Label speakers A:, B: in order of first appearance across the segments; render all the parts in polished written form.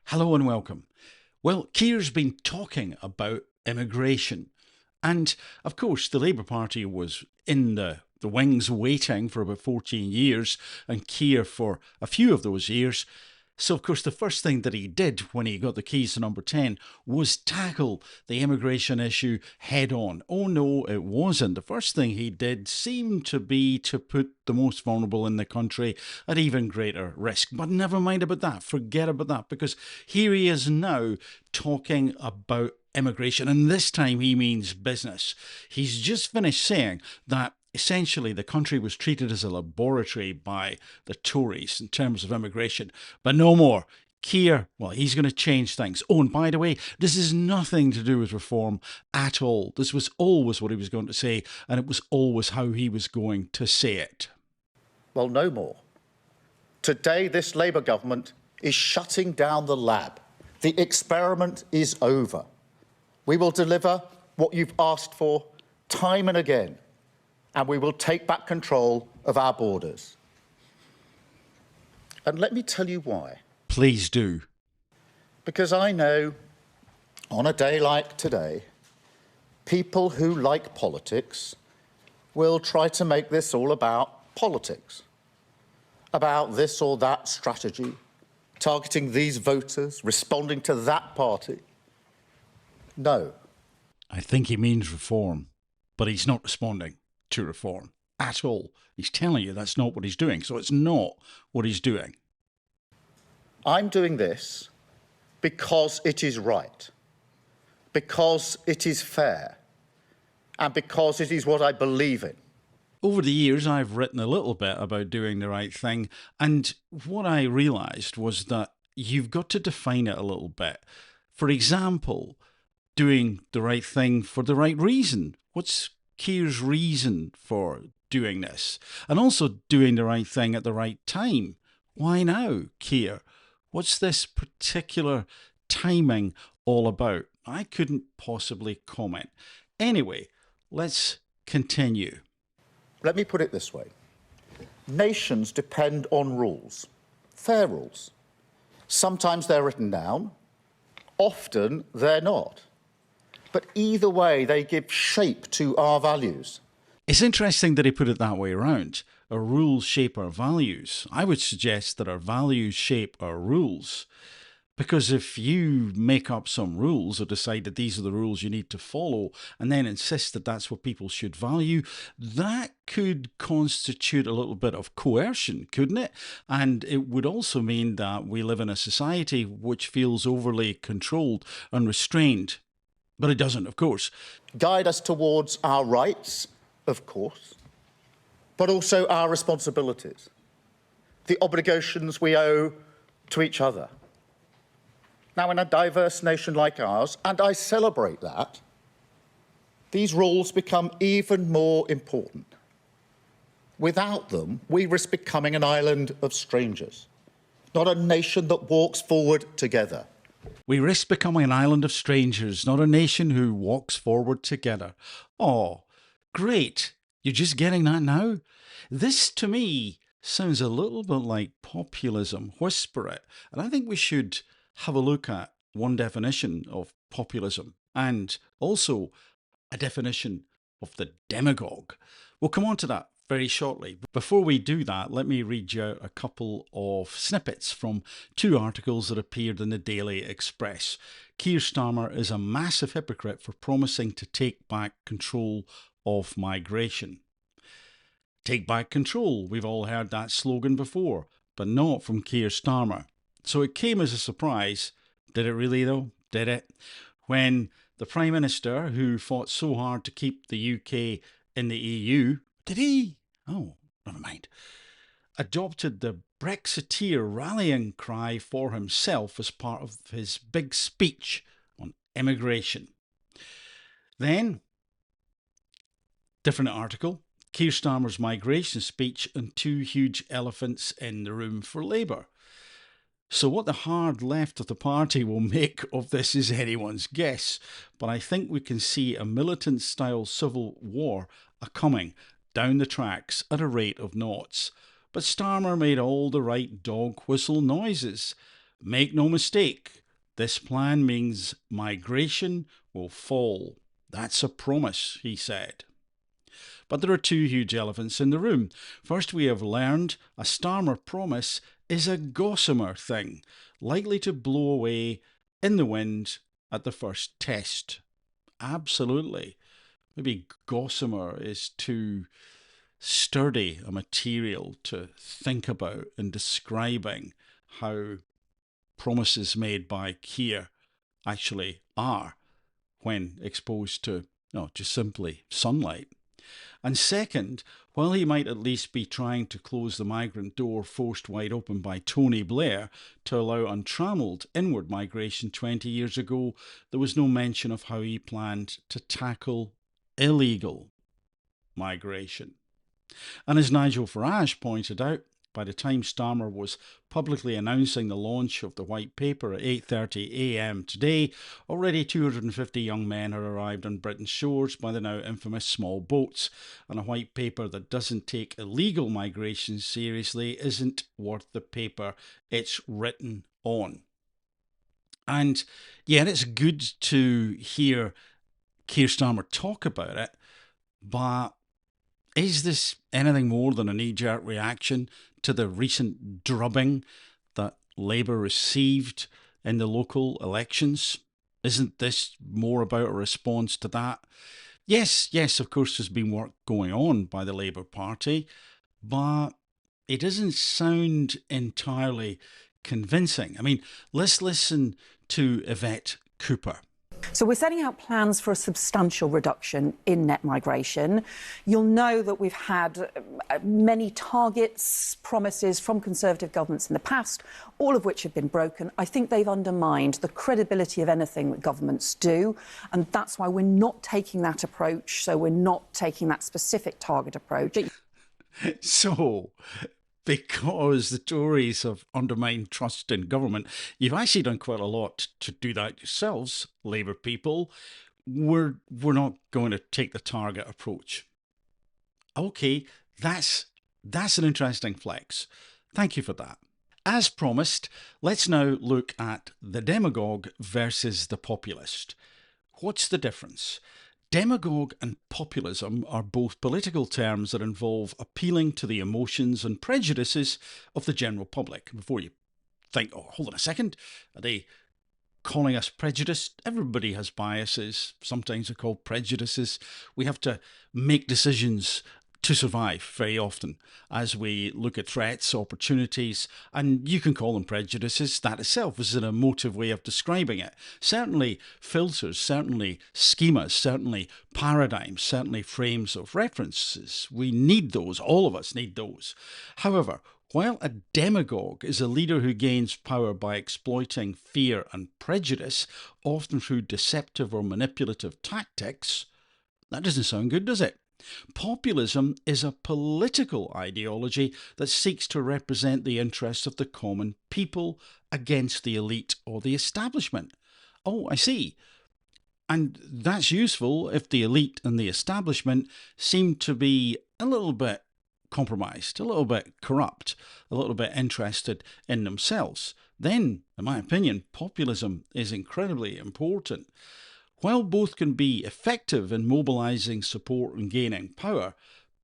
A: Hello and welcome. Well, Keir's been talking about immigration. And of course, the Labour Party was in the wings waiting for about 14 years, and Keir for a few of those years. So, of course, the first thing that he did when he got the keys to number 10 was tackle the immigration issue head on. Oh, no, it wasn't. The first thing he did seemed to be to put the most vulnerable in the country at even greater risk. But never mind about that. Forget about that, because here he is now talking about immigration, and this time he means business. He's just finished saying that essentially the country was treated as a laboratory by the Tories in terms of immigration, but no more. Keir, well, he's going to change things. Oh, and by the way, this is nothing to do with reform at all. This was always what he was going to say, and it was always how he was going to say it.
B: Well, no more. Today, this Labour government is shutting down the lab. The experiment is over. We will deliver what you've asked for time and again, and we will take back control of our borders. And let me tell you why.
A: Please do.
B: Because I know, on a day like today, people who like politics will try to make this all about politics, about this or that strategy, targeting these voters, responding to that party. No.
A: I think he means reform, but he's not responding to reform at all. He's telling you that's not what he's doing, so it's not what he's doing.
B: I'm doing this because it is right, because it is fair, and because it is what I believe in.
A: Over the years, I've written a little bit about doing the right thing, and what I realised was that you've got to define it a little bit. For example, doing the right thing for the right reason. What's Keir's reason for doing this? And also doing the right thing at the right time. Why now, Keir? What's this particular timing all about? I couldn't possibly comment. Anyway, let's continue.
B: Let me put it this way. Nations depend on rules, fair rules. Sometimes they're written down, often they're not. But either way, they give shape to our values.
A: It's interesting that he put it that way around. Our rules shape our values. I would suggest that our values shape our rules. Because if you make up some rules or decide that these are the rules you need to follow and then insist that that's what people should value, that could constitute a little bit of coercion, couldn't it? And it would also mean that we live in a society which feels overly controlled and restrained. But it doesn't, of course.
B: Guide us towards our rights, of course, but also our responsibilities, the obligations we owe to each other. Now, in a diverse nation like ours, and I celebrate that, these rules become even more important. Without them, we risk becoming an island of strangers, not a nation that walks forward together.
A: We risk becoming an island of strangers, not a nation who walks forward together. Oh, great. You're just getting that now? This, to me, sounds a little bit like populism. Whisper it. And I think we should have a look at one definition of populism and also a definition of the demagogue. We'll come on to that very shortly. Before we do that, let me read you out a couple of snippets from two articles that appeared in the Daily Express. Keir Starmer is a massive hypocrite for promising to take back control of migration. Take back control. We've all heard that slogan before, but not from Keir Starmer. So it came as a surprise. Did it really though? Did it? When the Prime Minister, who fought so hard to keep the UK in the EU, did he? Oh, never mind. Adopted the Brexiteer rallying cry for himself as part of his big speech on immigration. Then, different article, Keir Starmer's migration speech and two huge elephants in the room for Labour. So what the hard left of the party will make of this is anyone's guess, but I think we can see a militant-style civil war a-coming down the tracks at a rate of knots. But Starmer made all the right dog whistle noises. Make no mistake, This plan means migration will fall. That's a promise, he said. But there are two huge elephants in the room. First, we have learned a Starmer promise is a gossamer thing, likely to blow away in the wind at the first test. Absolutely. Maybe gossamer is too sturdy a material to think about in describing how promises made by Keir actually are when exposed to just simply sunlight. And second, while he might at least be trying to close the migrant door forced wide open by Tony Blair to allow untrammelled inward migration 20 years ago, there was no mention of how he planned to tackle illegal migration. And as Nigel Farage pointed out, by the time Starmer was publicly announcing the launch of the white paper at 8:30 a.m. today, already 250 young men had arrived on Britain's shores by the now infamous small boats, and a white paper that doesn't take illegal migration seriously isn't worth the paper it's written on. And yeah, it's good to hear Keir Starmer talk about it, but is this anything more than a knee-jerk reaction to the recent drubbing that Labour received in the local elections? Isn't this more about a response to that? Yes, of course, there's been work going on by the Labour Party, but it doesn't sound entirely convincing. I mean, let's listen to Yvette Cooper.
C: So we're setting out plans for a substantial reduction in net migration. You'll know that we've had many targets, promises from Conservative governments in the past, all of which have been broken. I think they've undermined the credibility of anything that governments do, and that's why we're not taking that approach. So we're not taking that specific target approach.
A: So, because the Tories have undermined trust in government, you've actually done quite a lot to do that yourselves, Labour people. We're not going to take the target approach. Okay, that's an interesting flex. Thank you for that. As promised, let's now look at the demagogue versus the populist. What's the difference? Demagogue and populism are both political terms that involve appealing to the emotions and prejudices of the general public. Before you think, oh, hold on a second, are they calling us prejudiced? Everybody has biases. Sometimes they're called prejudices. We have to make decisions to survive very often as we look at threats, opportunities, and you can call them prejudices. That itself is an emotive way of describing it. Certainly filters, certainly schemas, certainly paradigms, certainly frames of references. We need those. All of us need those. However, while a demagogue is a leader who gains power by exploiting fear and prejudice, often through deceptive or manipulative tactics, that doesn't sound good, does it? Populism is a political ideology that seeks to represent the interests of the common people against the elite or the establishment. Oh, I see. And that's useful if the elite and the establishment seem to be a little bit compromised, a little bit corrupt, a little bit interested in themselves. Then, in my opinion, populism is incredibly important. While both can be effective in mobilising support and gaining power,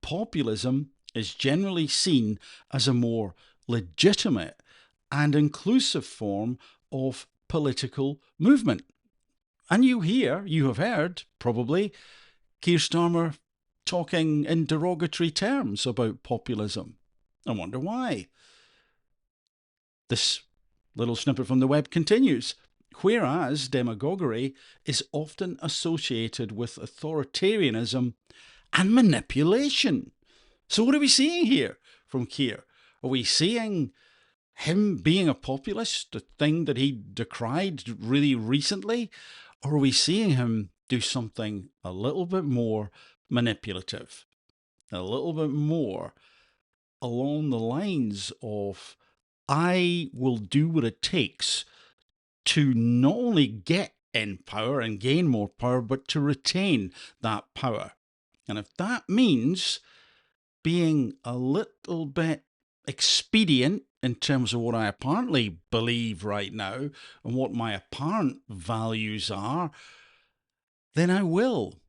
A: populism is generally seen as a more legitimate and inclusive form of political movement. And you have heard, probably, Keir Starmer talking in derogatory terms about populism. I wonder why. This little snippet from the web continues. Whereas demagoguery is often associated with authoritarianism and manipulation. So what are we seeing here from Keir? Are we seeing him being a populist, a thing that he decried really recently? Or are we seeing him do something a little bit more manipulative? A little bit more along the lines of, I will do what it takes to not only get in power and gain more power, but to retain that power. And if that means being a little bit expedient in terms of what I apparently believe right now and what my apparent values are, then I will.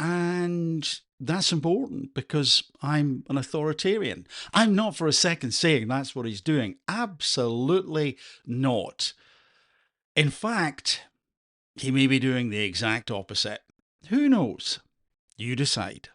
A: And that's important because I'm an authoritarian. I'm not for a second saying that's what he's doing. Absolutely not. In fact, he may be doing the exact opposite. Who knows? You decide.